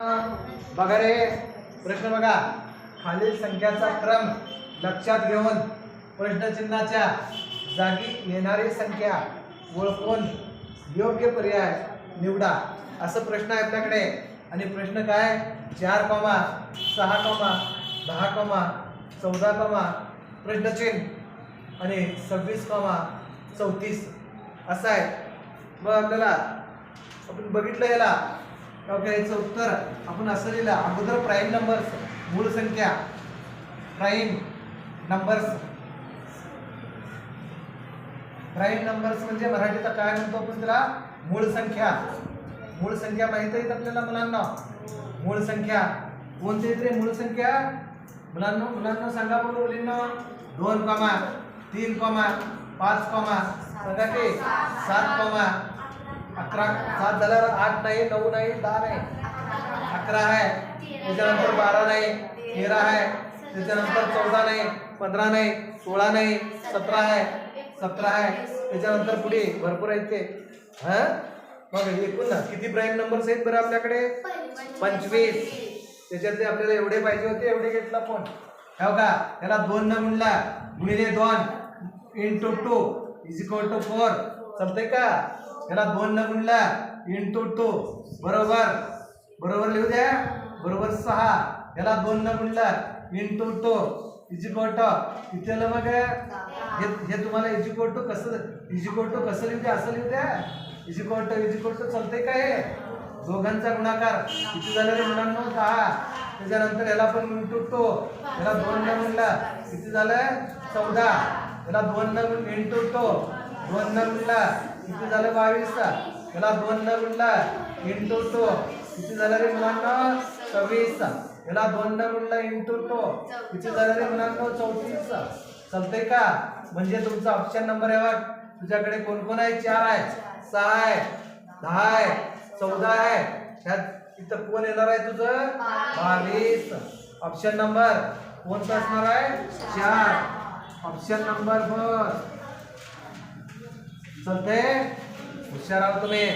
बघा रे, प्रश्न बघा. खालील संख्याचा क्रम लक्षात घेऊन प्रश्नचिन्हाच्या जागी येणारी संख्या ओळखून योग्य पर्याय निवडा. असं प्रश्न आहे आपल्याकडे. आणि प्रश्न काय? 4, 6, 10, 14, प्रश्नचिन्ह आणि 26, 34 असं आहे. मग आपल्याला आपण बघितलं याला याचं उत्तर आपण असं लिहिलं. अगोदर प्राईम नंबर्स, मूळ संख्या, प्राईम नंबर्स. प्राईम नंबर्स म्हणजे मराठीत काय म्हणतो आपण त्याला? मूळ संख्या. मूळ संख्या माहित आहेत आपल्याला मुलांना? मूळ संख्या कोणते आहेत रे? मूळ संख्या मुलांना सांगा बरोबर. मुलींना 2, 3, 5, सांगा की 7, 11. 7 झाल्यावर 8 नाही, 9 नाही, 10 नाही, 11 आहे. त्याच्यानंतर 12 नाही, 13 आहे. त्याच्यानंतर 14 नाही, 15 नाही, 16 नाही, 17 आहे, 17 आहे. त्याच्यानंतर पुढे भरपूर आहेत ते. मग एकूण किती प्राईम नंबर्स आहेत बरं आपल्याकडे? 25. त्याच्यातले आपल्याला एवढे पाहिजे होते, एवढे घेतला फोन. हो का? त्याला 2 न गुणला, गुणिले 2 इंटू 2 इज इक्वल टू 4. चालतंय का? त्याला 2 न गुणला इंटू 2 बरोबर लिहू द्या. बरोबर 6. त्याला 2 न गुणला इंटू 2 इज इक्वल टू किती आलं? मग हे तुम्हाला इज इक्वल टू कसं लिहू द्या? असं लिहू द्या. इज इक्वल टू चालतंय का? हे दोघांचा गुणाकार किती झालं रे मुलांना? 10. त्याच्यानंतर याला पण इंटू 2, याला 2 न गुणला किती झालं? 14. याला 2 न गुण इंटू 2 न गुणला किती झालं? 22. याला 2 न गुणला इंटू 2 किती झालं रे मुलांना? 26. याला 2 न गुणला इंटू 2 किती झालं रे मुलांना? 34. चालतंय का? म्हणजे तुमचा ऑप्शन नंबर आहे बघ. तुझ्याकडे कोण आहे? 4 आहे, 6 आहे, 10 आहे, 14 आहे. ह्यात इथं कोण येणार आहे तुझं? 22. ऑप्शन नंबर कोणता असणार आहे? 4. ऑप्शन नंबर ब. चालतंय? हुशार आहात तुम्ही.